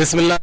बिस्मिल्लाह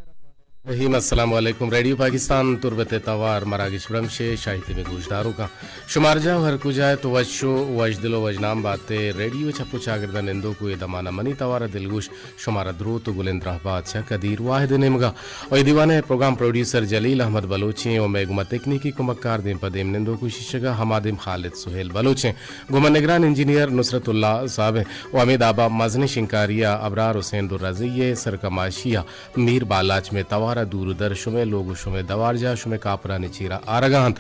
रहीम अस्सलाम वालेकुम। रेडियो पाकिस्तान तुरबत तवार मरागिश ब्रमशे शाहिद में गुजदारों का शुमार जाओ हर कुजाए तो वशो वजदिलो वजनाम बातें रेडियो छपो चागिरदा निंदो को दमाना मनी तवारा दिलगुश शुमारा द्रो तो गुलेंद्र रहबाद छा कदीर वाहिद निमगा और दीवाने प्रोग्राम प्रोड्यूसर जलील अहमद बलोचे और मैं गुमा तकनीकी कुमक्कार देम पदेम निंदो को शीशगा हमादिम खालिद सुहेल बलोचे गुमा निगरान इंजीनियर नुसरतुल्ला साहब और अमीद आबा मजनी शिंकारिया अबरार हुसैन दुर्रज़िये सरकमाशिया मीर बालाच में तवारा दूरदर शुमे लोगो शुमे दवारजा शुमे कापरा निचीरा आरगान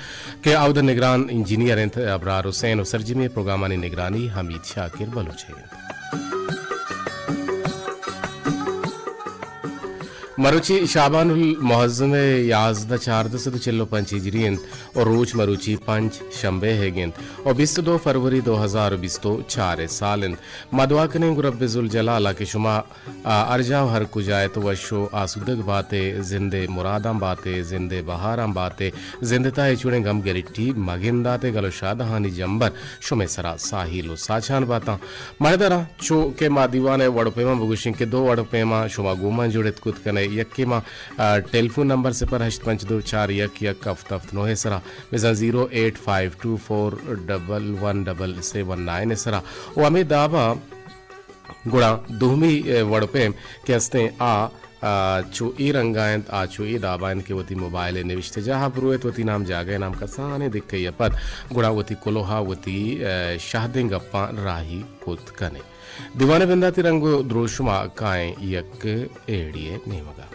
के आउद निगरान इंजीनियर अबरार हुसैन और सरजिमी प्रोग्रामानी निगरानी हमीद शाकिर बलोचे मरुची शाबानुल मुअज़्ज़म याज़दा 1445 हिजरियन और रोज मरुची पंच शंबे हेगिन और 22 फरवरी 2024 सालन मदवाकने रब्बिजुल जलाला के शुमा अर्जाव हर कुजाए तो वशो आसुदग बातें जिंदे मुरादाम बातें जिंदे बहाराम बातें जिंदता चुड़े गम गरिट्टी मगिंदाते गलो शादहानी जंबर शुमे सरा साहिलो साछान बाता मर्दरा चो के मा दीवाने वड़पेमा बुगुशिंग के दो वड़पेमा शुमा गुमा जुड़त कुत कने यक्कीमा टेलीफोन नंबर से पर 8524 यक हफ्त नोहे सरा मिजा 08524117719 सरा ओ हमें दावा गुड़ा दुहमी वड़पेम के हस्ते चो ई रंगायन आ चो ई दाबायन के वती मोबाइल निविष्ट जहाँ पुरुत वती नाम जागे नाम का साने दिख के पद गुड़ा वती कोलोहा वती शाहदिंग अप्पा राही कुत कने दीवाने बिंदा तिरंगो द्रोशुमा काए यक एड़िए नेमगा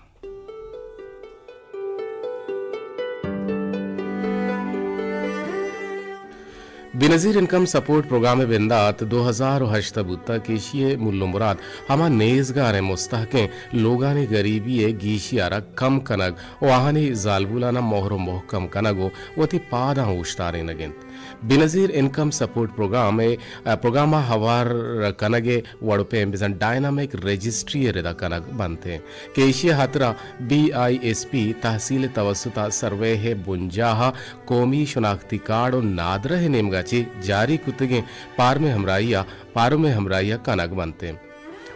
बेनज़ीर इनकम सपोर्ट प्रोग्राम बिंदात 2008 बुत्ता केशिए मुल्लो मुराद हमा नेजगार मुस्तहके लोगाने गरीबी गीशियारा कम कनग वाहनी जालबुलाना मोहरो मोहकम कनगो वती पादा उश्तारे नगिन बेनज़ीर इनकम सपोर्ट प्रोग्राम हवार कनगे वड़पे बिजन डायनामिक रजिस्ट्री रिदा कनग बनते केशिया हतरा BISP तहसील तवसुता सर्वे है बुंजाहा कौमी शनाख्ती कार्ड और नादर है नेमगा जारी कुतगे पार में हमराइया कनग बनते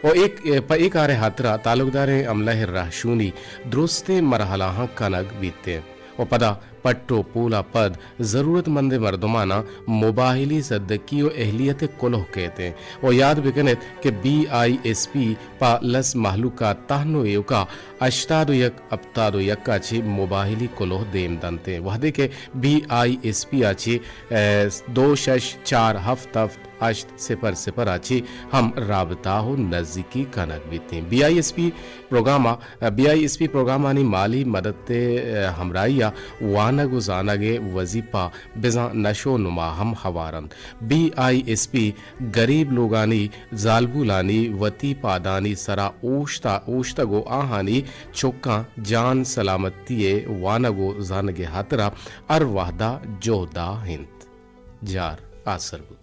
और एक आरे हाथरा तालुकदार अमला राहशूनी दुरुस्ते मरहला कनग बीतते और पदा पट्टो पूला पद ज़रूरतमंद मर्दमाना मुबाहिली सद्दकी और अहलियत कुलोह कहते और याद बिकनेत के BISP पा लस महलूका ताहनो युका अश्तादो यक अब्तादो यक आची मुबाहिली कुलोह देम दंते वहदे के BISP आची 264 हफ्त अश्त सिपर आची हम राबता हो नज़दीकी कनक बीते BISP प्रोग्रामानी माली मदद हमराइया वानगो जानागे वजीफा बिजा नशो नुमा हम हवारन BISP गरीब लोगानी जालबुलानी वती पादानी सरा ओश्तगो आहानी चौका जान सलामती वानगो जानगे हातरा अर वाहदा जोदा हिंद जार आसरबू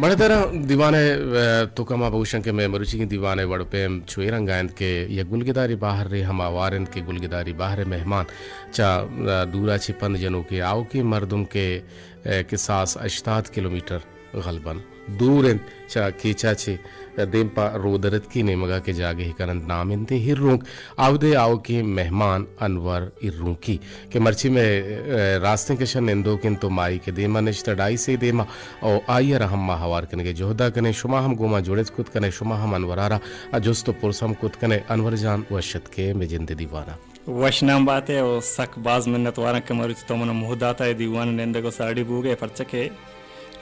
बड़े तरह दीवाने तो कमा बहुशं के मैं मरुचि की दीवाने वड़पेम छुए रंगायंद के या गुलगिदारी बाहर रे हम आवारंद के गुलगिदारी बाहर मेहमान चा दूरा छिपंद जनों के आओ की मर्दुम के सास 88 किलोमीटर गलबन दूर चा कीचा छे देमपा रोदरत की नेमगा के जागे ही करंत नाम इनते हिर्रुंक आवदे आओ के मेहमान अनवर इर्रुंकी के मर्ची में रास्ते के शन इंदो किन तो माई के देमा निश्तडाई से देमा और आइया रहम्मा हवार कने के जोहदा कने शुमा हम गोमा जोड़े कुत कने शुमा हम अनवरारा अजुस्त पुरसम कुत कने अनवर जान वशत के में जिंदे दीवाना वशनाम बात है और सक बाज मिन्नत वारा के मरुच तो मन मुहदाता है दीवान नेंदे को साड़ी बूगे परचके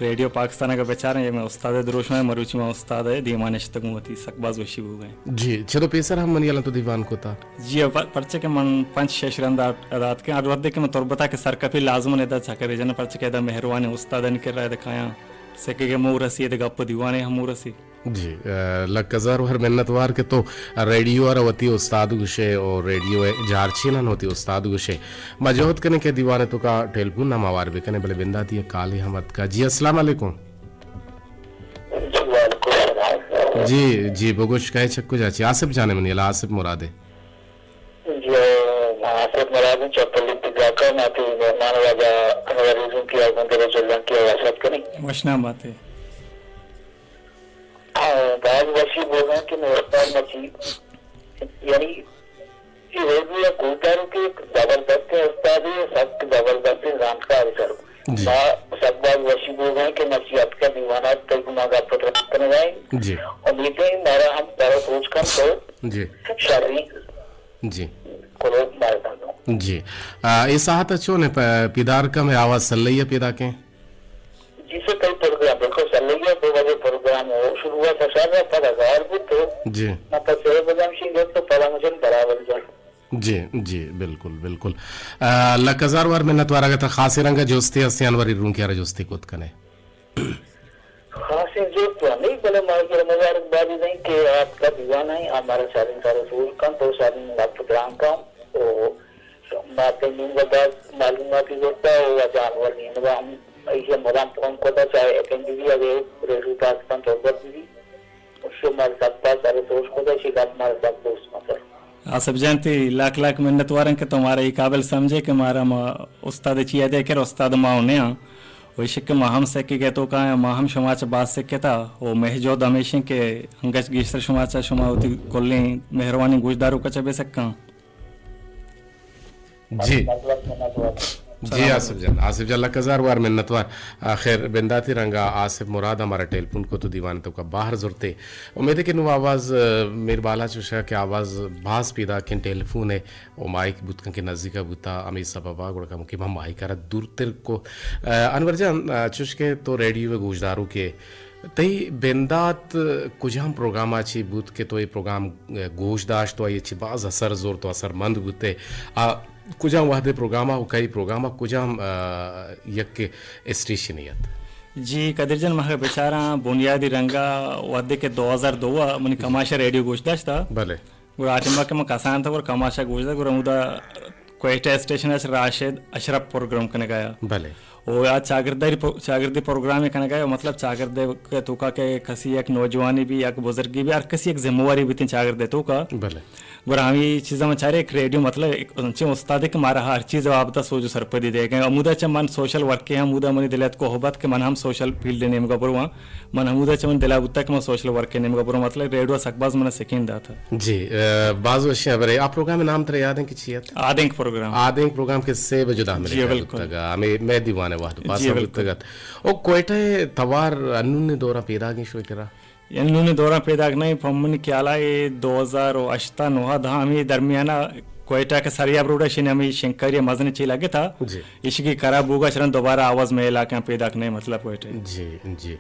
रेडियो पाकिस्तान का बेचारे ये मैं उस्ताद दुरुश में मरुचि में उस्ताद है दीवानिश तक मुती सकबाज वशी हो गए जी चलो पेसर हम मनियाला तो दीवान को था जी परचे के मन 5-6 रंदा रात के और देख के मैं तोरबता के सर कफी लाजम ने दा छके जन परचे के दा मेहरबानी उस्ताद ने कर रहा दिखाया सके के मोरसी दे गप दीवाने हम मोरसी जी लकजार हर मिन्नतवार के तो रेडियो और वती उस्ताद गुशे और रेडियो जारचीना होती उस्ताद गुशे मजहूद करने के दीवाने तो का टेलीफोन नाम आवार भी कने बले बिंदा दिए काली हमद का जी अस्सलाम वालेकुम जी बगुश कहे छक्को जाची आसिफ जाने मनियला आसिफ मुरादे जो आसिफ मुरादे चपली जाकर नाती मेहमान वाला अनवरीजों की आगमन के चलन की आवाज़ करें वशना बात है बाज वर्षी बोल रहे हैं कि मैं उस्ताद नसीब यानी ये रेडियो या गुलदारों के जबरदस्त उस्ताद है, सब जबरदस्त जानकार है सर। सकबाज वर्षी बोल रहे हैं कि नसीहत का दीवाना कई गुना का पत्र करने जाए जी और मीठे मारा हम तारा सोच कर तो जी शारीरिक जी को मार दो जी इस आहत अच्छो ने पिदार का में आवाज सल्लैया पैदा के जिसे कई प्रोग्राम बिल्कुल सल्लैया 2 बजे प्रोग्राम हो शुरू हुआ था सारा पता और भी तो जी मतलब 6 बजे सिंह तो पता मुझे बराबर जा जी जी बिल्कुल बिल्कुल लकजार वार मिन्नत वारा गता खासी रंगा जोस्ती अस्यान वारी रूं क्या जोस्ती कुत कने खास जो तो नहीं बोले मार मुबारकबादी नहीं कि आपका दीवाना है हमारा सारे फूल का तो सारे आपको ग्राम का ओ बातें नहीं बता मालूमाती होता है वो जानवर नहीं मतलब हम ऐसे मदाम फोन को तो चाहे एकेंडी अगे रेडियो पाकिस्तान तो भी उससे मार सकता सारे दोस्त को तो शिकायत मार सकता उसमें सर आसिफ जयंती लाख लाख मिन्नत वारन के तुम्हारे ये काबिल समझे कि मारा उस्ताद चिया दे के उस्ताद माउने वही शिक माहम से के तो का माहम शुमाच बात से था वो महजोद हमेशा के अंगच गीसर शुमाचा शुमा होती कोल्ली मेहरबानी गुजदारू का चबे सक्का जी जी आसिफ जल्ला कजार वार मिन्नत वार आखिर बिंदाती रंगा आसिफ मुराद हमारा टेलीफोन को तो दीवान तो का बाहर जुरते उम्मीद है कि नु आवाज़ मेरे बाला चुशा के आवाज़ भास पीदा के टेलीफोन है वो माइक बुतकन के नज़दीका बुता अमी सबबा गुड़ का मुकी हम माइक करा दूर तिर को अनवर जान चुश के तो रेडियो में गुजदारू के तई बेंदात कुछ हम प्रोग्राम अच्छी बूथ के तो ये प्रोग्राम गोशदाश्त तो ये बाज असर जोर तो असरमंद बुते कुछ हम वहदे प्रोग्राम कई प्रोग्राम कुछ हम यक स्टेशनियत जी कदरजन महा बेचारा बुनियादी रंगा वहदे के 2002 मनी कमाशा रेडियो गोशदाश्त था भले गुर आटिमा के मकासान था और कमाशा गोशदा गुर मुदा क्वेटा स्टेशन है राशिद अशरफ प्रोग्राम करने गया भले वो आज चागिरदी प्रोग्राम है करने गया मतलब चागिरदे के तुका के कसी एक नौजवानी भी एक बुजुर्गी भी और कसी एक जिम्मेवारी भी थी चागिरदे तुका भले गुर हम ये चीज़ में चाह रहे एक रेडियो मतलब एक उस्ताद के मारा हर चीज़ वाबता सोचो सरपदी देगा अमुदा च मन सोशल वर्क के हम उदा मनी दिलात को होबत के मन हम सोशल फील्ड नेम का बुरवा मन अमुदा च मन दिला बुत्ता के मन सोशल वर्क के नेम का बुरवा मतलब रेडियो सकबाज मन सेकंड था जी बाज वशिया बरे आप प्रोग्राम नाम तर याद है कि छियत आदेंक प्रोग्राम के से बजुदा जी बिल्कुल मैं दीवाने वाद पास तगत ओ कोयटे तवार अन्नुने दौरा पैदा की शो करा इन्होंने दौरा पैदा नहीं फमन क्या ये 2008 नोहा धा हमें दरमियाना कोयटा के सरिया रोड हमें शंकरिया मजने चाहिए लगे था इसकी खराब होगा शरण दोबारा आवाज में इलाके पैदा नहीं मतलब कोयटे जी जी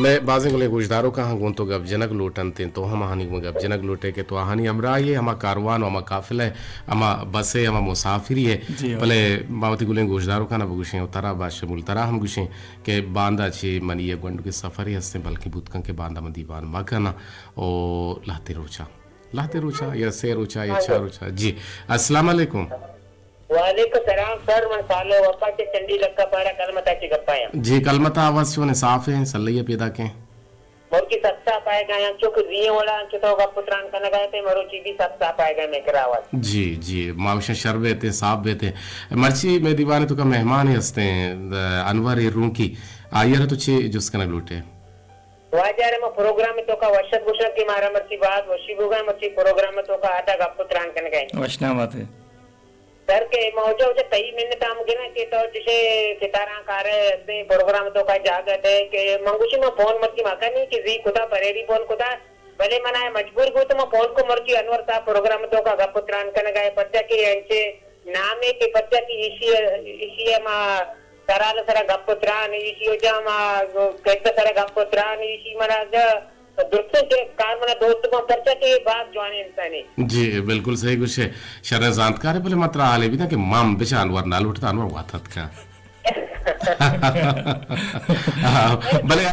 मैं बाजे गोले गुजदारों का गुन तो गब जनक लूटन थे तो हम हानि में गब जनक लूटे के तो हानि हमरा ये हमा कारवान हमा काफिला है हमा बसे हमा मुसाफिरी है भले बावती गोले गुजदारों का ना बगुशे उतरा बादशाह तरा हम गुशे के बांदा छे मनी ये गंडू के सफर हस्ते बल्कि बुतकन के बांदा में दीवान मगना ओ लाते रोचा या से रोचा या चार रोचा जी अस्सलाम वालेकुम वालेकुम सलाम सर मैं सालो वफा के चंडी लक्का पारा कलमता के गप्पाया जी कलमता आवाज ने साफ है सल्लैया पैदा के मोर की सत्ता पाएगा यहाँ चुक दिए वाला तो का पुत्रान का लगाए थे मरो चीज़ सत्ता पाएगा मैं करा आवाज जी जी मावशा शरबे थे साफ बेते मर्ची में दीवाने तो का मेहमान ही हंसते हैं अनवर रूं की आयर तो छे जुस्कन लूटे वाजारे में प्रोग्राम में तो का वर्षद गुशर की मारा मर्ची बात वशी होगा मर्ची प्रोग्राम में तो का आटा का पुत्रान कन गए वशना बात है सर के मौजो जे कई मिनट हम गिना के तो जैसे सितारा कार्य से प्रोग्राम तो का जागत है कि मंगुशी में फोन मर्ची माका नहीं कि जी खुदा परेरी फोन खुदा भले मना मजबूर को तो मैं फोन को मर्ची अनवर साहब प्रोग्राम तो का पुत्रान कन गए पत्ता की यांचे नाम है कि पत्ता की इसी मा सराल सरा गपुत्रान इसी योजना कहते सरा गपुत्रान इसी मना दोस्तों के कार मना दोस्त को पर्चा के बात जवान इंसान है जी बिल्कुल सही कुछ है शरण जानकार है भले मात्रा आले भी ना कि माम बेचा अनवर नाल उठता अनवर वाथत का भले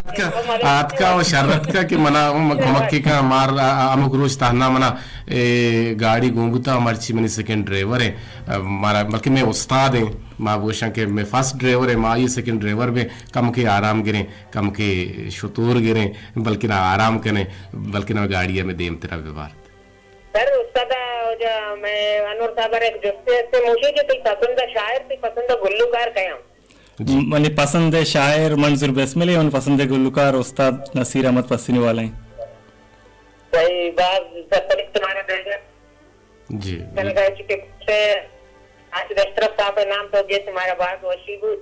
आज का और शरत का कि मना मक्की का मार अमुक रोज ताना मना गाड़ी घूमता मर्ची मनी सेकंड ड्राइवर है मारा बल्कि मैं उस्ताद है माँ बोशा के मैं फर्स्ट ड्राइवर है माँ ये सेकंड ड्राइवर में कम के आराम गिरे कम के शुतूर गिरे बल्कि ना आराम करें बल्कि ना गाड़िया में देम तेरा व्यवहार सर उस्ताद मैं अनवर साहब एक दोस्त से मुझे जो पसंद शायर से पसंद गुल्लूकार कया मनी पसंद है शायर मंजूर बेस्मिली और पसंद है गुलकार उस्ताद नसीर अहमद पसीनी वाले हैं। कोई बात सर तुम्हारे देश में जी चल गए चुके से आज दशरथ साहब नाम तो गे तुम्हारा बाग वशीबू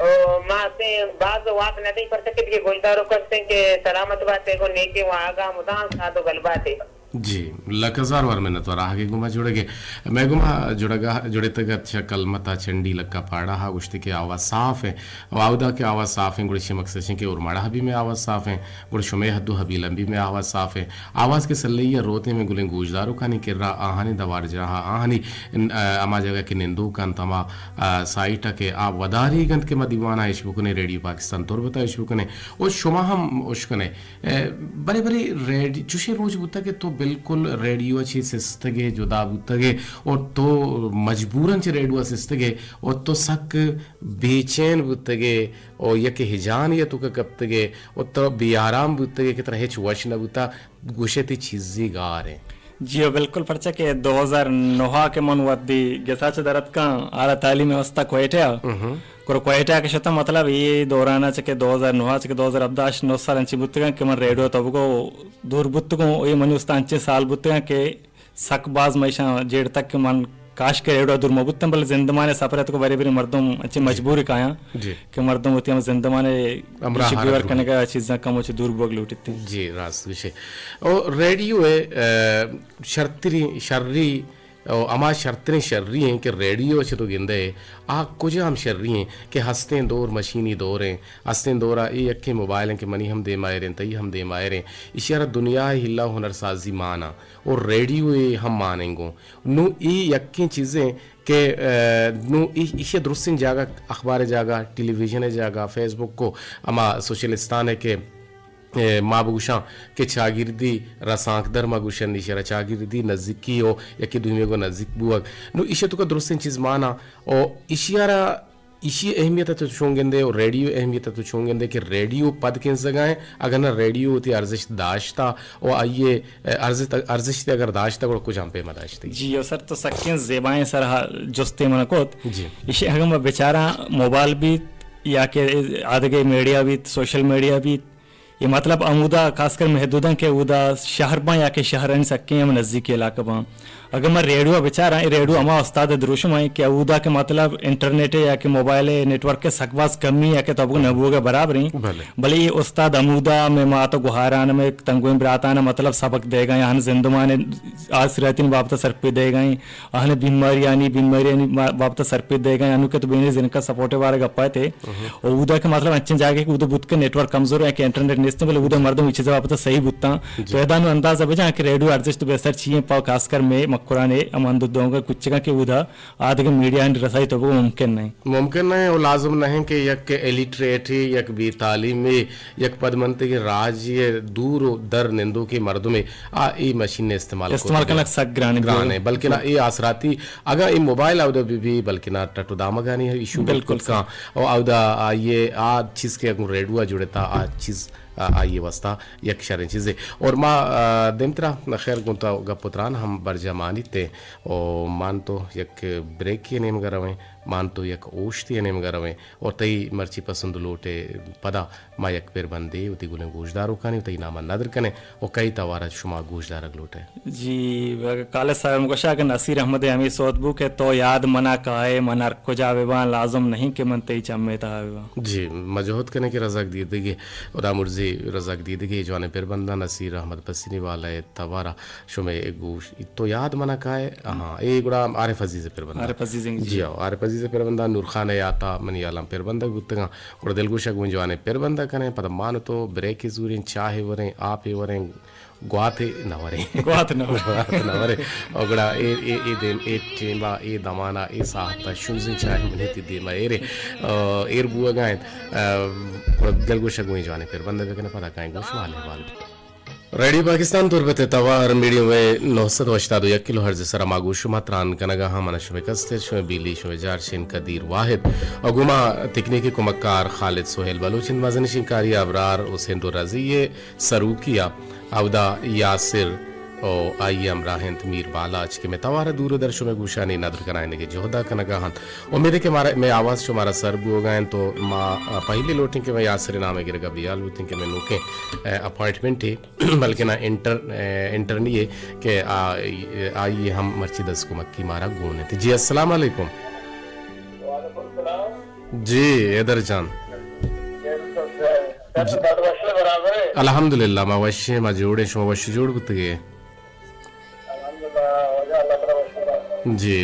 और मां से बाग वाक नहीं कर सके कि गुलदारों करते के सलामत बात है को नेके वहां आगा मुदान सा तो गल बात है जी लकजार वर में नतवर आगे गुमा जुड़ेगे मैं गुमा जुड़ेगा जुड़े तक अच्छा कलमता चंडी लक्का पाड़ा हा गुश्ती की आवाज़ साफ है वाउदा की आवाज़ साफ है गुड़ी शिमक सचिन के उर्माड़ा हबी में आवाज़ साफ है गुड़ शुमे हद्दू हबी लंबी में आवाज़ साफ है आवाज़ के सल्लैया रोते में गुलें गूजदारों का नहीं किर्रा आहानी दवार जहा आहानी अमा जगह के निंदू का तमा साइटा के आ वदारी गंत के मदीवाना इश्बुक ने रेडियो पाकिस्तान तौर बता इश्बुक ने और शुमा हम उश्कने बड़े बड़े रेडियो चुशे रोज बुता के तो बिल्कुल रेडियो अच्छी सिस्तगे जुदा बुतगे और तो मजबूरन च रेडियो सिस्तगे और तो सक बेचैन बुतगे और यके हिजान या तो कप्तगे और तो बेआराम बुतगे की तरह वश न बुता गुशेती चीजी गार है जी बिल्कुल पर्चा के 2009 के मन वद्दी गेसाच दरत का आला तालीम व्यवस्था कोयटे कोयटा के शता मतलब ये दौराना चके 2009 चके 2010 9 साल अंची बुत्तगा के मन रेडियो तबको दूर बुत्तगो ये मन उस्ता अंचे साल बुत्तगा के सकबाज मैशा जेड़ तक के मन काश के रेडियो दूर मबुत्तम बल जिंदमाने सपरत को बरे बरे मर्दम अच्छी मजबूरी काया कि मर्दम होती हम जिंदमाने शिकवर करने का चीज़ें कम हो दूर बोग लूटी थी जी रास्त विषय और रेडियो है शर्री और अमा शर्तें शर्री हैं कि रेडियो से तो गिंदे आ कुछ हम शर्री हैं कि हंसते दौर मशीनी दौर हैं हंसते दौरा ये अक्के मोबाइल हैं कि मनी हम दे मायर हैं तई हम दे मायर हैं इशारा दुनिया हिला हुनर साजी माना और रेडियो ये हम मानेंगो नु ये अक्की चीज़ें के नु इसे दुरुस्तिन जागा अखबार जागा टेलीविजन जागा फेसबुक को अमा सोशलिस्तान है के माबुशा के चागिरदी रसांकदर मागुशन निशरा चागिरदी नज़दीकी हो या कि दुनिया को नज़दीक बुआ नो इशे तो का दुरुस्तिन चीज़ माना और इशियारा इसी अहमियत तो चोंगेंदे और रेडियो अहमियत तो चोंगेंदे कि रेडियो पद किन जगह अगर ना रेडियो होती अर्जिश दाश्ता और आइए अर्जिश अगर दाश्ता को कुछ हम पे मदाश्ती जी सर तो सक्के ज़ेबाएं सर जुस्ते मनकोत जी इसे हम बेचारा मोबाइल भी या के आदगे मीडिया भी सोशल मीडिया भी ये मतलब अमूदा खासकर महदूदा के उदा शहर बा या के शहरन सक्के हम नज़दीकी इलाका बा अगर मैं रेडियो बेचारा रेडियो अमा उस्ताद दुरुशम है कि उदा के मतलब इंटरनेट या के मोबाइल नेटवर्क के सकवास कमी या के तब नबू के बराबर ही भले ये उस्ताद अमूदा में मा तो गुहारान में तंगुम बराताना मतलब सबक देगा यहाँ जिंदमाने आज रहतीन बाबत सरपे देगा आहने बीमारी बाबत सरपे देगा अनु के तो बेने जिनका सपोर्टे वाले गप्पा थे और उदा के मतलब अच्छे जाके उदा बुत के नेटवर्क कमजोर है कि इंटरनेट नेस्ते बोले उदा मर्दम इच्छे बाबत सही बुत्ता तो एदानु अंदाज अब जहाँ के रेडियो अर्जिस्ट बेसर चाहिए पाओ खासकर में कुराने अमन दोंगा कुछ का के उदा आदि के मीडिया एंड रसाई तो वो मुमकिन नहीं और लाजम नहीं कि यक एलिटरेट यक बेतालीम में यक पदमंते के राज्य दूर दर निंदो के मर्दों में आ ई मशीन ने इस्तेमाल करना सग्राने बल्कि ना ये आसराती अगर ये मोबाइल आउदा भी बल्कि ना टटुदामा गानी है इशू बिल्कुल का और आउदा ये आ चीज के रेडियो जुड़ता आ चीज आइए वस्ता यक शरण चीज़ें और माँ देमतरा खैर गुंता गपुत्रान हम बरजमानी थे और मान तो यक ब्रेक की नेम गरवें मान तो यक ओश्ती नेम गरवें और तई मर्ची पसंद लोटे पदा माँ यक पेर बंदे उती गुले गोशदारों का नहीं उती नामा नदर कने और कई तवारा शुमा गोशदारक लोटे जी काले साहब मुकशा के नसीर अहमद हमी सोतबू के तो याद मना काए मना को जावेवा लाजम नहीं के मन तई चम्मे तावेवा जी मजहूद करने की रज़ाक दी देगी उदा मुर्जी रज़ाक दी देगी जवाने पेर बंदा नसीर अहमद पसीनी वाला है तवारा शुमे गोश तो याद मना काए हाँ ये गुड़ा आरिफ अजीज़ पेर बंदा आरिफ अजीज़ जी आओ आरिफ अजीज़ पेर बंदा नूर खान याता मनी आलम पेर बंदा गुत्तगा और दिलगुशा गुन जवाने पेर बंदा कने पद मान तो ब्रेक की जूरी चाहे वरें आप ही वरें ग्वाते नवरे ओगड़ा ए देम ए टेमा ए दमाना ए साहता शुंजिन चाहे मनेती देमा एरे एर बुआ गाय दिलगुशा गुन जवाने पेर बंदा कने पता काए गोश वाले वाल रेडियो पाकिस्तान तुरबते तवार मीडियम में 982 किलो हर्ज सरा मागुशु मात्रान कनगा हम नशमे कस्ते शमे बिली शमे जारशिन कदीर वाहिद अगुमा तकनीकी कुमक्कार खालिद सोहेल बलूचिन मजनिशिन कारी अबरार हुसैन रजी सरूकिया अवदा यासिर ओ आई हम राहंत मीर बालाच के मैं तवारा दूरदर्शन में गुशानी नदर कराने के जोहदा कनगाहन उम्मीद है कि हमारा मैं आवाज़ जो हमारा सर्ब हो गए तो माँ पहले लोटिंग के मैं यासर नाम गिर गया बियाल बुतिंग के मैं नुके अपॉइंटमेंट है बल्कि ना इंटर नहीं है कि आइए हम मर्ची दस को मक्की मारा गोने थे जी अस्सलाम वालेकुम जी इधर जान अल्हम्दुलिल्लाह मैं वश्य मैं जोड़े शो वश्य जोड़ बुत गए जी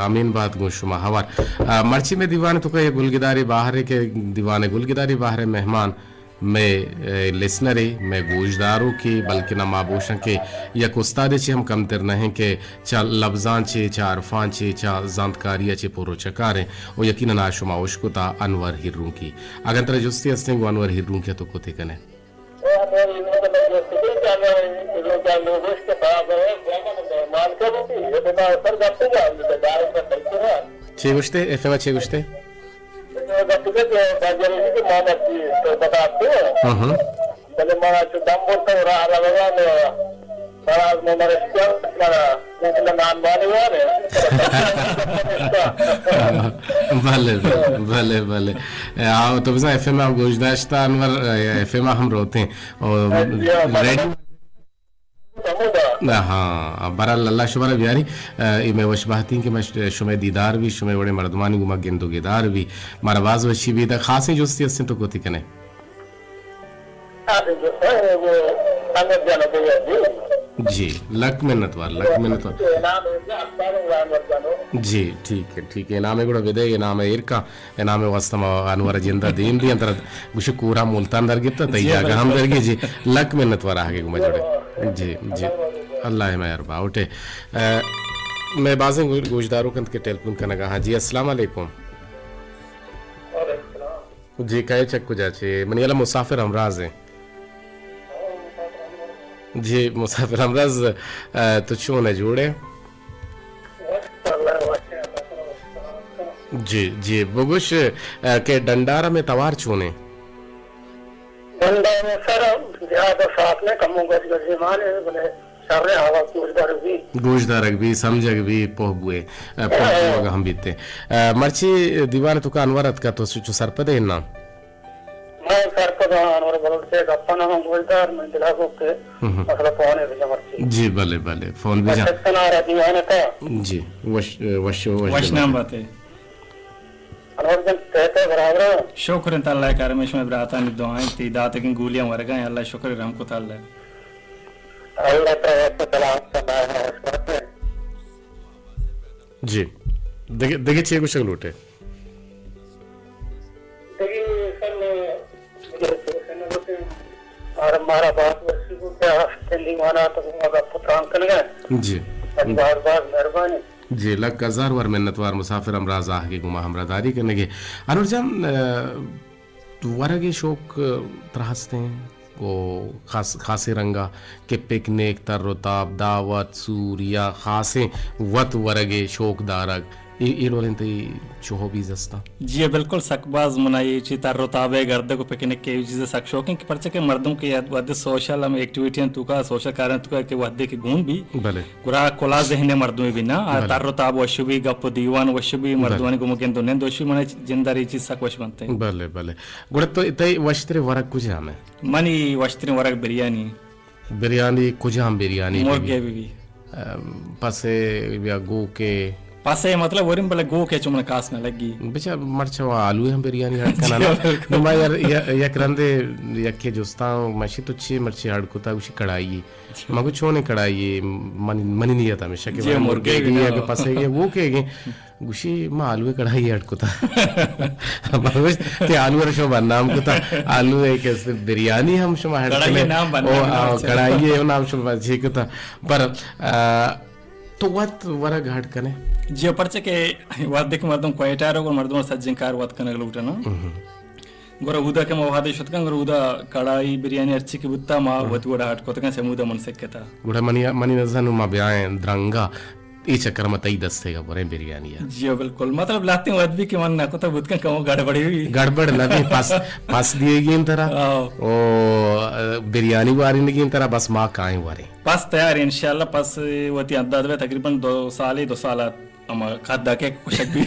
अमीन बात गुशुमा हवार मर्ची में दीवाने तो कहे गुलगिदारी बाहर के दीवाने गुलगिदारी बाहर मेहमान मैं लिसनर मैं गोशदारों की बल्कि ना माबोशा के या उस्ताद चे हम कम तिर नहीं के चा लफ्जान चे चा अरफान चे चा जानकारिया चे पुरो चकारे और यकीनन आशुमा उश्कुता अनवर हिर्रू की अगर तरह जुस्ती हस्ते अनवर हिर्रू के तो कोते कने छे गुश्ते एफएम छे गुश्ते भले भले भले आओ तो बस एफएम आप गोशदाश्ता अनवर एफएम हम रोते हैं और रेडियो हाँ बरल अल्लाह शुक्र बियारी मैं वशबाती कि मैं शुमे दीदार भी शुमे बड़े मर्दमानी गुमा गेंदो गेदार भी मारा बाज वशी भी दा खासी जोस्ती हस्ते तो कोती कने जी लक मिन्नत वार जी ठीक है इनाम गुड़ा विदे इनाम इरका इनाम वास्तव अनवर जिंदा दीन भी अंतर गुश पूरा मुल्तान दर गिफ्त तैयार हम दर जी लक मिन्नत वार आगे गुमा जोड़े जी अल्लाह मेहरबा उठे मैं बाज़ गोशदारों के टेलीफोन करना कहा जी अस्सलाम वालेकुम जी कहे चक्कू जाचे मनियाला मुसाफिर हमराज हैं जी मुसाफिर हमराज तो चूँ ने जोड़े जी बगुश के डंडारा में तवार चूने डंडारा में सर ज्यादा साथ में कम होगा जिमान है बोले सारे हवा गोशदारक भी समझक भी पोहबुए पोहबुआ हम बीते मर्ची दीवान तो का अनवरत का तो सुचु सरपदे ना मैं सरपद अनवर बल से अपन हम गोशदार में दिला को के मतलब फोन है मर्ची जी भले फोन भी जा सना दीवान का जी वश नाम बात है अनवर जन कहते बराबर शुक्र अल्लाह करमेश में बराता नि दुआएं ती दात की गोलियां वर्गा अल्लाह शुक्र हमको ताला अल्लाह ताला सलाम करना है जी देखिए छह कुछ लूटे देखिए सर और हमारा बात वैसे को क्या स्टैंडिंग वाला तो मगा पुत्रांकन है जी बार मेहरबानी जी लक हजार वर मिन्नतवार मुसाफिर अमराज आह के गुमा हमरादारी करने के अनुर जान वरगे शौक त्रासते हैं वो खासे रंगा के पिकनिक तर्रोताब दावत सूरिया खासे वत वरगे शौक दारग ये लोग चोहो भी जस्ता जी बिल्कुल सकबाज मनाई ची तर्रोताबे गर्द को पिकनिक के चीज़ सक शौकिंग के परचे के मर्दों के वद सोशल हम एक्टिविटी तुका सोशल कारण तुका के वद के गुण भी भले कुरा कोला जहने मर्दों भी ना तर्रोताब वशु भी गप दीवान वशु भी मर्दवानी गुम के तो ने दोषी मने जिंदारी चीज सक वश बनते हैं भले गुड़ तो इतने वस्त्र वरक कुछ हमें मनी वस्त्र वरक बिरयानी कुछ हम बिरयानी मुर्गे भी पसे या गो के पासे मतलब वरिम बले गो के चुमन कास न लगी बेचा मरचवा आलू हम बिरयानी हट कना ना मैं यार या करंदे यके जोस्ता मशी तो छे मरची हट कोता उसी कढ़ाई मगु छोने कढ़ाई मनी नहीं आता हमेशा के मुर्गे की या के पासे के वो के गुशी मा आलू कढ़ाई हट कोता मगु ते आलू रशो नाम कोता आलू एक बिरयानी हम शमा हट ओ कढ़ाई है नाम शमा जे कोता पर तो वत वरा घाट कने जे परचे के वाद देख मर्दम क्वाइटारो को मर्दम सज्जनकार वत कने लूटा ना गोरा उदा के मवादे शतकं गोरा उदा कढ़ाई बिरयानी अर्ची के बुत्ता मा वत गोरा हट को तकन समुदा मन से केता गोरा मनी नजनु मा ब्याए द्रंगा ई चक्कर में तई दस्ते का बोरे बिरयानी है जी बिल्कुल मतलब लाते हैं भी कि मन ना को तो बुत का कम गड़बड़ी हुई गड़बड़ लगी पास दिएगी इन तरह ओ बिरयानी वारी ने की इन तरह बस माँ काए वारे पास तैयार है इंशाल्लाह पास वती अंदाज में तकरीबन 2 साल हम खादा के कुछ भी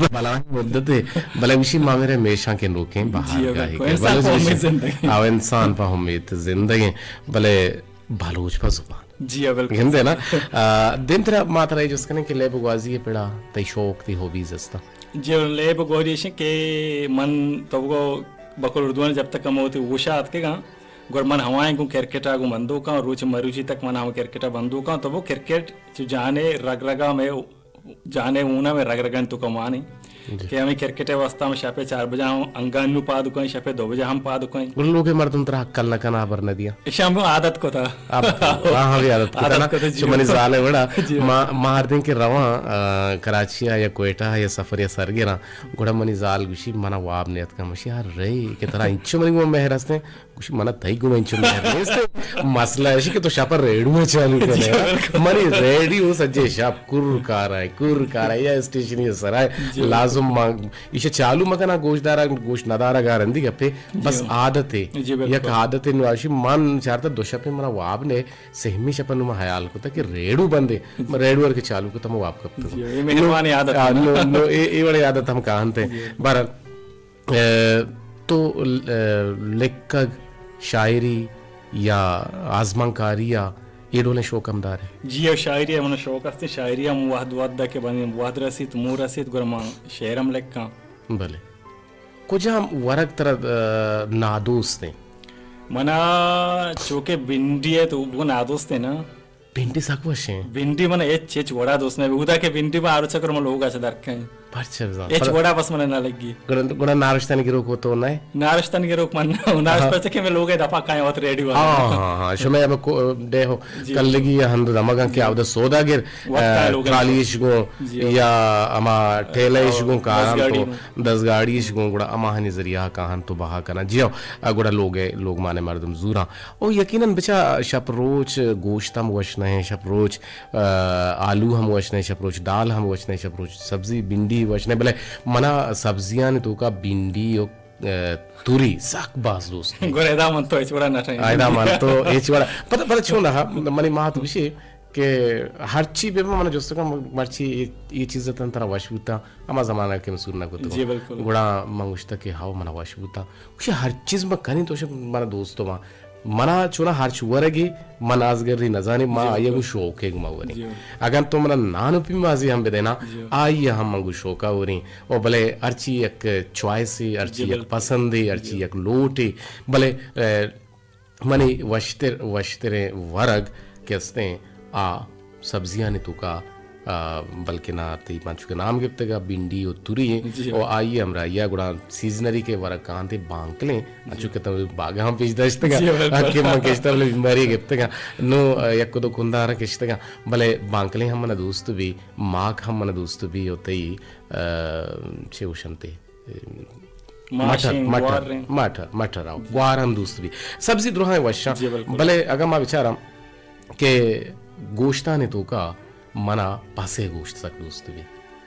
भला मुद्दत भले विशी माँ मेरे हमेशा के रोके बाहर का ही आओ इंसान पर उम्मीद जिंदगी भले भालूच पर जुबान जी बिल्कुल हिंदे ना दिन तरह मात्रा है जिसकने के लेब गवाजी पेड़ा तई शौक ती हॉबीज अस्ता जो लेब गोरिश के मन तो वो बकुल उर्दू जब तक कम होती उषा आत के गा गोर मन हवाएं को क्रिकेटा को बंदूक का रुचि मरुचि तक मन हम क्रिकेटा बंदूक का तो वो क्रिकेट जो जाने रग रगा में जाने ऊना में रग रगन तो कमाने कि हमें क्रिकेट अवस्था में शापे 4 बजे हम अंगानु पा दुकान शापे 2 बजे हम पा दुकान उन लोग के मर्दम तरह कल न कना बर न दिया शाम में आदत को था अब हां भी आदत को था ना जो मनी जाले बड़ा मार दिन के रवा कराची या कोयटा या सफर या सरगेरा गुड़ा मनी जाल गुशी मना वाब नियत का मशी यार रे के तरह इंचो मनी वो मेहरस्ते कुछ मना तई गुम इंचो मेहरस्ते मसला है कि तो शापर रेडू में चालू करे मनी रेडियो सज्जे शाप कुर कार है या स्टेशन ये सराय इसे चालू मकना गोश नदारा गारंदी गप्पे बस आदत है यक आदत है नुआशी मान चारता दोशपे मना वाब ने सहमी शपन नुमा हयाल को कि रेडू बंदे रेडू और के चालू को तम वाब कप ये मेहरबानी आदत नो ये बड़ी आदत हम कहते बार तो लेखक शायरी या आजमांकारिया ये डोले शौक हमदार है जी शायरी मन शौक असते शायरी हम वाद के बने वाद रसित मू रसित गुरमा शेरम लेक्का भले कुछ हम वरक तरह नादोस्त हैं मना चोके भिंडी है तो वो नादोस्त है ना भिंडी सकवश हैं भिंडी मन एक चेच वड़ा दोस्त ने उदा के भिंडी में आरो चक्कर में लोग आचे दरके परछे एक वड़ा बस मन ना लगी गुना नारस्तानी के रोक हो तो नहीं नारस्तानी के रोक मन नारस्ता के में लोग है दफा काए होत रेडी वाला हां शमे अब डे हो कल लगी या हंद दमगा के आवद सोदागिर ट्रालीश गो या अमा ठेलेश गो कारम तो 10 गाड़ीश गो गुड़ा अमा हनी जरिया काहन तो बहा करना जियो गुड़ा लोग माने मर्दम जूरा ओ यकीनन बचा शपरोच गोश्त हम वश नहीं शपरोच आलू हम वश नहीं शपरोच दाल हम वश नहीं शपरोच सब्जी भिंडी वशने भले मना सब्जियां ने तो का भिंडी और तुरी साक बास दोस्त गोरेदा मन तो एचवड़ा ना था आयदा मन तो एचवड़ा पता छोना मनी मात विषय के हर चीज पे मन जोस्त का मर्ची ये चीज तंत्र वशुता अमा जमाना के सुनना को तो गुड़ा मंगुश्ता के हाव मना वशुता उसे हर चीज में कनी तो मन दोस्तों मा मना चुना हर्च वरगी मनाजगरी नजानी मा आयगु शौक एक मावरी अगर तो मना नानुपी माजी हम बेदेना आइए हम मंगु शौका वरी ओ भले अर्ची एक चॉइस अर्ची एक पसंदी अर्ची एक लोटी भले मनी वश्तरे वरग केस्ते आ सब्जियां ने तुका बल्कि ना ती पांचू के नाम गिफ्ट का भिंडी और तुरी और आइए हमरा या गुड़ा सीजनरी के वरक कांते बांकले अचू के तब बागा हम पिछ दस्त का के मन के तब बीमारी गिफ्ट का नो यक तो कुंदार के का भले बांकले हम मन दोस्त भी माक हम मन दोस्त भी होते ही छे उशंते मटर आओ ग्वार हम दोस्त भी सब्जी द्रोहा वशा भले अगर मैं विचारा के गोश्ता ने तो का मना पासे गोश्त सक दोस्त भी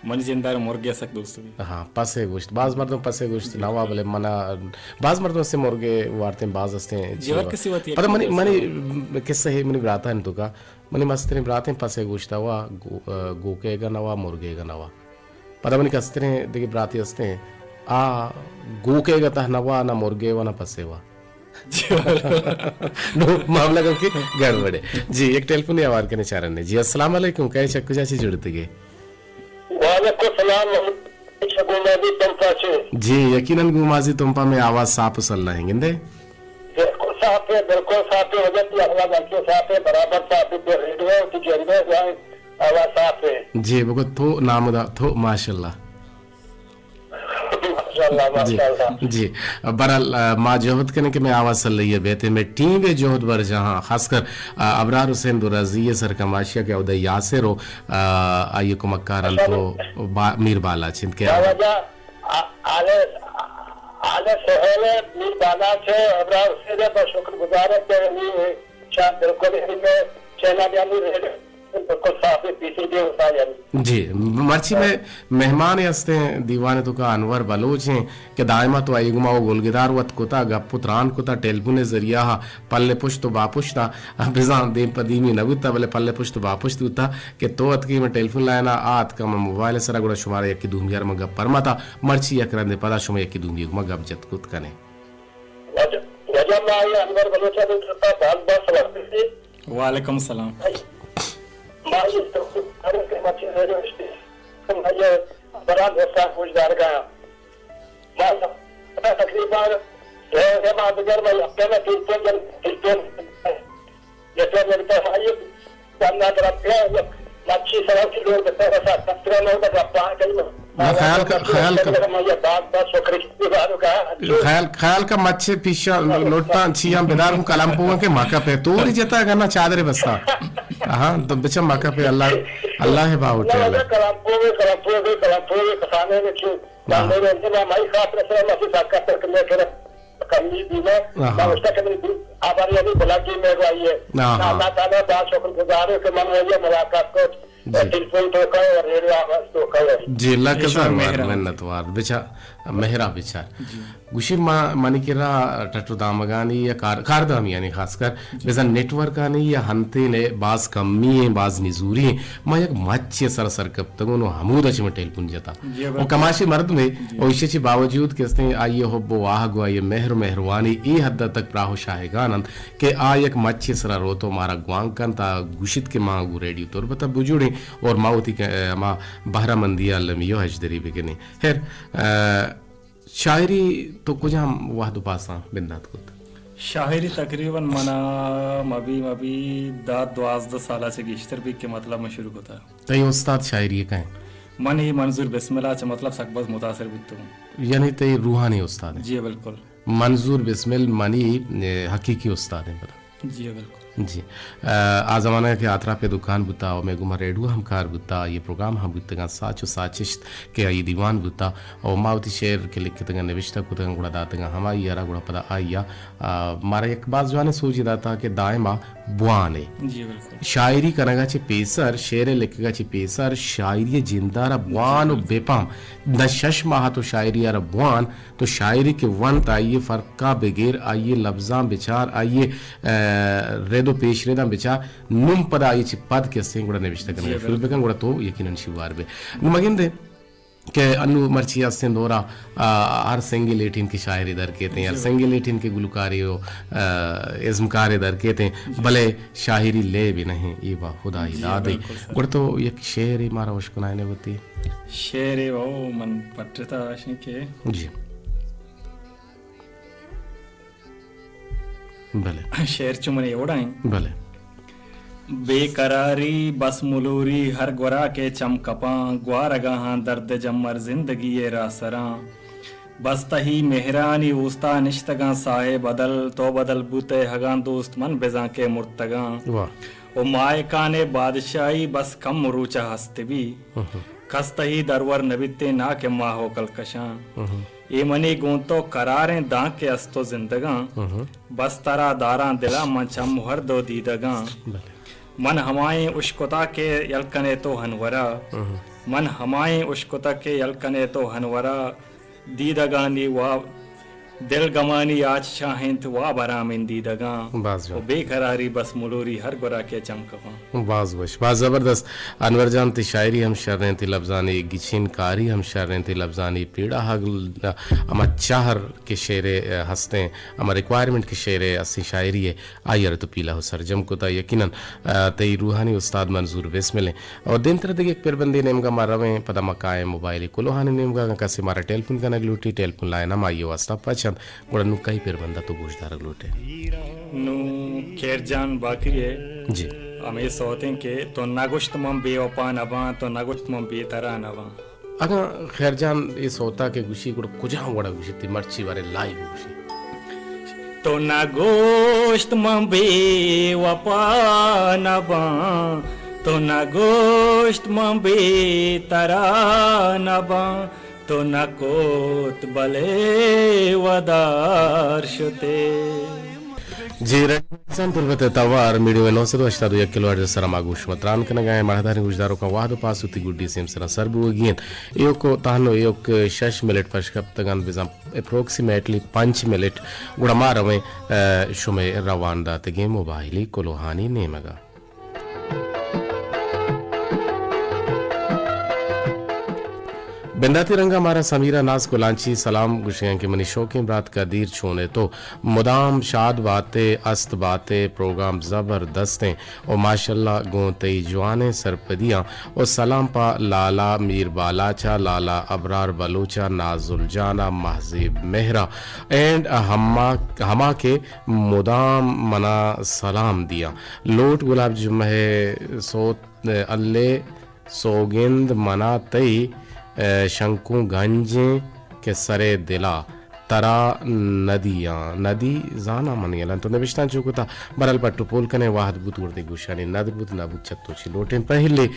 मन जिंदार मुर्गे सक दोस्त भी हाँ पासे गोश्त बाज मर्दों पासे गोश्त नवा भले मना बाज मर्दों से मुर्गे वारते बाज हस्ते जीवन किसी बात पता मनी किस्सा है मनी ब्राता है तो का मनी मस्त ने ब्राते पासे गोश्त हुआ गोके का नवा मुर्गे का नवा पता मनी कस्ते ने देखिए ब्राती हस्ते आ गोके का ता नवा ना मुर्गे वा ना पसे वा नो मामला करके गड़बड़े जी एक टेलीफोन आवाज करने चाह रहे जी अस्सलाम वालेकुम कहे चक्कू चाची जुड़ते गए वालेकुम सलाम जी यकीनन गुमाजी तुमपा में आवाज साफ उसल रहेंगे बिल्कुल साफ है वजह आवाज अच्छी साफ है बराबर साफ है रेडियो की जरिए आवाज साफ है जी बको तो नाम दा तो माशाल्लाह जी बरल माँ जोहद करने के मैं आवाज चल रही है बेहते में टीम है जोहद बर जहाँ खासकर अबरार हुसैन दुराजी सर कमाशिया के उदय यासिर हो आइए को मक्कार तो मीर बाला चिंत के आले सोहेल मीर बाला से अबरार हुसैन पर शुक्रगुजार है कि शायद बिल्कुल में चैनल यानी बिल्कुल साफ है पीछे भी होता है जी मर्ची में मेहमान हस्ते दीवाने तो का अनवर बलोच हैं कि दायमा तो आईगुमा वो गोलगिदार वत कोता गपुत्रान कोता टेलीफोन जरिया पल्ले पुष्ट तो बापुष्टा बिजान दे पदीमी नबुता बले पल्ले पुष्ट तो बापुष्ट उता कि तो अत की में टेलीफोन लायना आत का मोबाइल सरा गुड़ा शुमारे यकी दूंगियार में गप परमाता मर्ची यकरन दे पदा शुमा यकी दूंगी में गप जत कुत कने वजह में आई अनवर बलोचा ने बहुत बहुत सवाल से वालेकुम सलाम माई तो अरे के मच्छी रेडियो स्टेशन ये बड़ा दोस्ता गुजदार का मां तकरीबन ये मां बगैर में अपने में टेलीफोन ये तो मेरे पास आई जानना करते हैं मच्छी सवाल की लोग बता रहा था तत्रा लोग का पार कहीं ख्याल का मच्छे पीछा लोटा छिया बेदार हूँ कलमपुआ के माका पे तो ही जता करना चादरे बसता हाँ तो बेचा माका पे अल्लाह अल्लाह है बाबू कलमपुए कसाने में क्यों बांधे में माई खास रहे मच्छी साका तक ले कर कमी भी में उसका कभी आभारी अभी बुला की मेरे आई है अल्लाह ताला बहुत शुक्रगुजार है कि मन है मुलाकात को टेलीफोन तो कहो और रेडियो आवाज तो कहो जी अल्लाह का सर मिन्नतवार बेचा मेहरा बेचा गुशी मानी किरा टटू दामगानी या कारदाम यानी खासकर बेजा नेटवर्क आनी या हंते ने बाज कमी है बाज निजूरी है मैं एक मच्छी सर सर कब तक उन्होंने हमूद अच्छे में टेलीफोन जाता वो कमाशी मर्द में और इसी बावजूद किसने आइए हो वो वाह गुआ ये मेहरबानी ये हद तक प्राहो शाहेगानंद के आ एक मच्छी सरा रो तो मारा ग्वांकन ता गुशित के मांगू रेडियो तोर बता बुजुड़ी और माउती के मा बहरा मंदिया लमियो हजदरी बिगने खैर शायरी तो कुछ हम वाह दो पासा बिंदात को शायरी तकरीबन मना मबी दाद 12 साला से गिश्तर भी के मतलब में शुरू होता है तई उस्ताद शायरी का है मन ही मंजूर बिस्मिल्लाह से मतलब सकबस मुतासिर भी तुम यानी तई रूहानी उस्ताद है जी बिल्कुल मंजूर बिस्मिल मनी हकीकी उस्ताद है पता जी बिल्कुल जी आ ज़माना के आतरा पे दुकान बुता और मैं गुमा रेडियो हम कार बुता ये प्रोग्राम हम बुतगा साचो साचिश्त के ये दीवान बुता और मावती शेर के लिखे तंगा निविष्टा को तंगा गुड़ा दातंगा हमा यारा गुड़ा पता आया मारा एक बात जो आने सोची दाता के दायमा बुआने जी बिल्कुल शायरी करगा चे पेसर शेरे लिखेगा चे पेसर शायरी जिंदारा बुआन और बेपाम न शश माह तो शायरी यारा बुआन तो शायरी के वंत आइए फर्का बगैर आइए लफ्जा बिचार आइए रेदो पेश रेदा बिचार नुम पदा आइए चे पद के सें गुड़ा निविष्टा करने शुरू बेकन गुड़ा तो यकीनन शिवार बे नुमगिंदे के अनु मर्चिया सिंदोरा हर संगी लेटिन की शायरी दर कहते हैं हर संगी लेटिन के गुलकारी हो इज़्मकार दर कहते हैं भले शायरी ले भी नहीं ये बा खुदा ही दादी गुड़ तो एक शेर ही मारा उश्कुनाए ने होती शेर है वो मन पत्रता आशनी के जी भले शेर चुमने ओढ़ाएं भले बेकरारी बस मुलूरी हर गुरा के चमकपा ग्वारगाहां दर्द जमर जिंदगी ये रासरा बस तही मेहरानी उस्ता निश्तगा साहे बदल तो बदल बुते हगां दोस्त मन बेजा के मुर्तगा ओ मायका ने बादशाही बस कम मुरूचा हस्ते भी खस्तही दरवर नबिते ना के माहो कलकशां ए मनी गूंतो करारें दां के अस्तो जिंदगा बस तरा दारा दिला मंचा मुहर दो दीदगा मन हमाए उश्कुता के यलकने तो हनवरा मन हमाए उश्कुता के यलकने तो हनवरा दीदगानी वा दिल गमानी आज शाहिंत वा बरामिन दीदगा वो बेकरारी बस मुलूरी हर गुरा के चमकवा बाज बश बाज जबरदस्त अनवर जान ती शायरी हम शर रहे थे लफ्जानी गिचिन कारी हम शर रहे थे लफ्जानी पीड़ा हगल अमा चाहर के शेरे हंसते अमा रिक्वायरमेंट के शेरे अस्सी शायरी है आयर तो पीला हो सरजम को ता यकीनन तई रूहानी उस्ताद मंजूर बेस मिले और दिन तरह देख पेर बंदी नेमगा मारा में पदा मकाए मोबाइल कोलोहानी नेमगा कसे मारा टेलीफोन का नगलूटी टेलीफोन लायना माइयो वास्ता पच नु कई पेर बंदा तो गोश्तदार लोटे नु खैर जान बाकी है जी हमें सोते के तो नागुश्त मम बेवफा नवा तो नागुश्त मम बेतरा नवा अगर खैर जान ये सोता के गुशी गुड़ कुछ वड़ा गुशी थी मर्ची वाले लाइव गुशी तो नागुश्त मम बेवफा नवा तो नागुश्त मम बेतरा नवा तो नकोत बले वदार शुते जी रेडियो तुर्बत तवार मीडियो 982 किलोहर्ट्ज सरामागुश मतरान कनगाय मरदारी गुजदारो का वाहद पास उती गुड्डी सेम सरा सरबु गियन एयोको तानो एयोक 6 मिनट पशकप तगन बिजाम अप्रोक्सीमेटली 5 मिनट गुडमारवे शुमे रवांदा तगे मोबाइली कोलोहानी नेमगा बिंदा तिरंगा हमारा समीरा नाज गुलांची सलाम गुशियां के मनी शौकीन रात का दीर छोने तो मुदाम शाद बातें अस्त बातें प्रोग्राम ज़बरदस्त हैं और माशाल्लाह गोते जवाने सरपदियाँ और सलाम पा लाला मीर बालाचा लाला अबरार बलोचा नाजुल जाना महजीब मेहरा एंड हमा के मुदाम मना सलाम दिया लोट गुलाब जुम्हे सोत अल्ले सोगिंद मना तई शंकु गंजे के सरे दिला तरा नदियाँ नदी जाना मनियलन तो नबिश्तान चुकुता बरल पट्टू पोल कने वाहद बुत गुर्दे गुशानी नदबुत नबुत चत्तोची लोटें पहले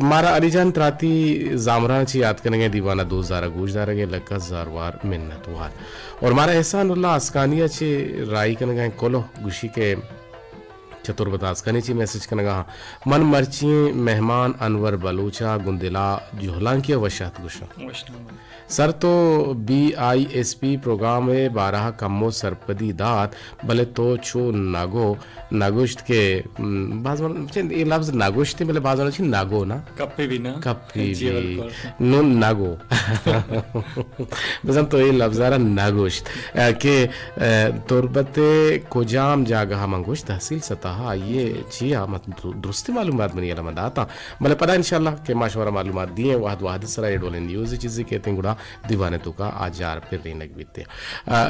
मारा अलीजान त्राती जामरान ची याद करेंगे दीवाना 2000 गुजदार के लक्का जारवार मिन्नतवार और मारा एहसानुल्लाह अस्कानिया ची राई कने कोलो गुशी के चतुर बतास कने ची मैसेज कनगा मन मर्ची मेहमान अनवर बलूचा गुंदिला जुहलां की वशात गुशा सर तो BISP प्रोग्राम में 12 कम्मो सरपदी दात भले तो छो नागो नागोश्त के बाजवन ये लफ्ज नागोश्त भले बाजवन छी नागो ना कप्पी भी भी नो नागो बजन तो ये लफ्जारा नागोश्त के तुरबते कोजाम जागा मंगोश्त तहसील सतहा ये जिया मत दुरुस्ती मालूमात बनी अला मदाता भले पता इंशाल्लाह के माशवरा मालूमात दिए वाहद वाहद सरा एडोले न्यूज़ चीज़ें कहते हैं गुड़ा दीवाने तो का आजार फिर रेनक बीते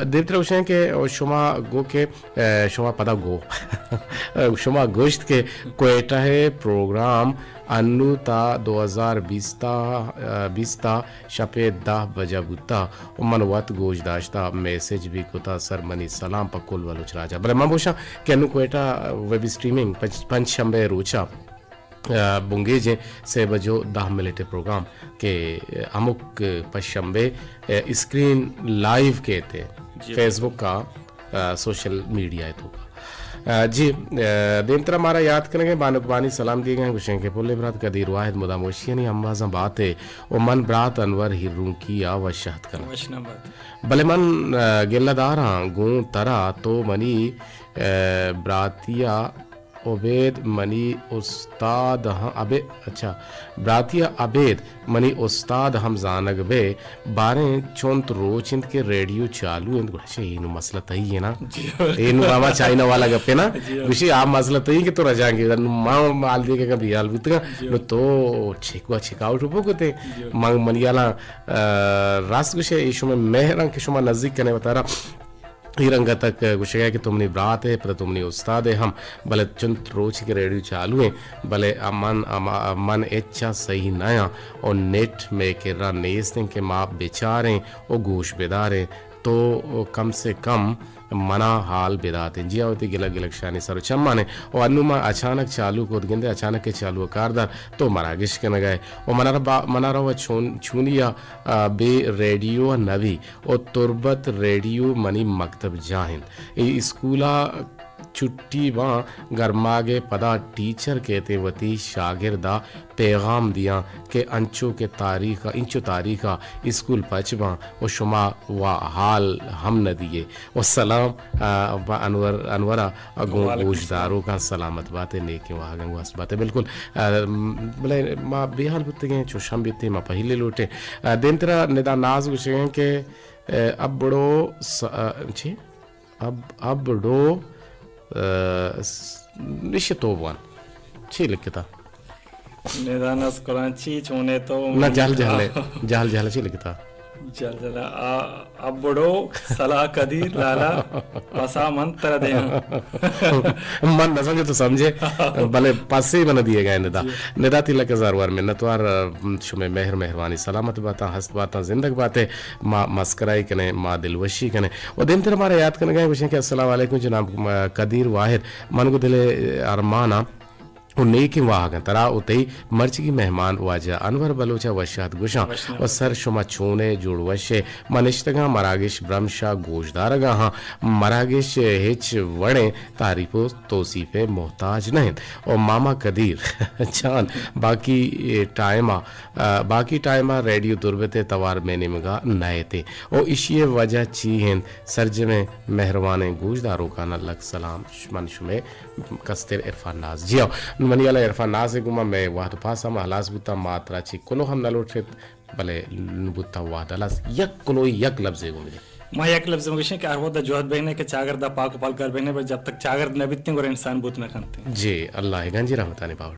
देवत्र उशें के शुमा गो के शुमा पता गो शुमा गोश्त के कोएटा है प्रोग्राम अन्नुता 2020 शपे 10 बजा बुता मनवत गोश दाश्ता मैसेज भी कुता सरमनी सलाम पकुल वलुच राजा बले माबोशा केनु कोएटा वेब स्ट्रीमिंग पंच शंबे रोचा बुंगेजे से बजो 10 मिनट प्रोग्राम के अमुक पशंबे स्क्रीन लाइव के थे फेसबुक का सोशल मीडिया है तो जी देमतरा हमारा याद करेंगे बानुकबानी सलाम दिए गए गुशें के पुल्ले ब्रात कदीर वाहिद मुदामोशियनी अम्बाजा बात है ओ मन ब्रात अनवर हिरून की आ वशहत करना भले मन गिल्लादारा गूं तरा तो मनी ब्रातिया उबैद मनी उस्ताद अबे अच्छा ब्रातिया अबेद मनी उस्ताद हम जानक बे बारे चोंत रोचिंद के रेडियो चालू इंद गुड़े इनु मसला तही है ना इनु मामा चाइना वाला गप्पे ना विषय आप मसला तही के तो रजांगे मां माल दे के कभी हाल बितगा नो तो छिकवा छिकाउट उपो कोते मंग मनियाला रास गुशे इशु में मेहरंग के शुमा नजदीक कने बता रहा ही रंगा तक गुशेगा कि तुमने ब्रात है पर तुमने उस्ताद है हम भले चुंत रोज के रेडियो चालू है भले अमन इच्छा सही नया और नेट में के रा नेस के माँ बेचारे और गोश बेदारे तो कम से कम मना हाल बेदाते जिया होती गिलक गिलक शानी सर चम्मा ने और अनुमा अचानक चालू को गिंदे अचानक के चालू कारदार तो मरागिश के न गए और मनारा व छूनिया बे रेडियो नवी और तुरबत रेडियो मनी मकतब जाहिन ये स्कूला छुट्टी वहाँ गरमागे पदा टीचर कहते वती शागिर्दा पैगाम दिया के अंचो के तारीखा इंचो तारीखा स्कूल पचवा और शुमा व हाल हम न दिए और सलाम अनवरा गोशदारों का सलामत बातें नेके वहाँ गंगवास बातें बिल्कुल बोले माँ बेहाल बुते गए चोशम बीते माँ पहले लोटे दिन तेरा निदा नाज गुछे के अब बड़ो जी अब बड़ो निश्चितोवन छी लिखता निदानस कराची चोने तो ना जहल छी लिखता जल अब बड़ो सलाह कदीर लाला पसा मन तर दे मन न समझे तो समझे भले पासे मन दिए गए निदा तिलक ज़ारवार मिन्नतवार शुमे मेहर मेहरबानी सलामत बाता हस्त बाता जिंदग बातें माँ मस्कराई कने माँ दिलवशी कने और दिन तेरा हमारे याद करने गए पूछें कि अस्सलाम वालेकुम जनाब कदीर वाहिद मन को दिले अरमाना उन्नेकी वाहन तरा उतई मर्च की मेहमान वाजा अनवर बलोचा वशात गुशा और सर शुमा छूने जुड़वशे मनिश्तगा मरागिश ब्रह्मशा गोशदारगा हाँ मरागिश हिच वणे तारीफो तोसीफे मोहताज नहीं और मामा कदीर चांद बाकी टाइमा रेडियो दुर्बते तवार में निमगा नए थे और इशिये वजह ची हिंद सरज में मेहरबान गोशदारों का नलक सलाम मनशुमे कस्तिर इरफान नाज जियो मनियाला इरफान नाज गुमा मैं वाह तो पासा महलास बुता मात्रा ची कोनो हम नलोट भले बुता वाह दलास यक कोनो यक लफ्ज़ गुमले माँ एक लफ्ज़ में कि अरवो द जोहत बहने के चागर दा पाक पाल कर बहने पर जब तक चागर न बितने और इंसान बुत न करते जी अल्लाह गंजी रहमतानी पाव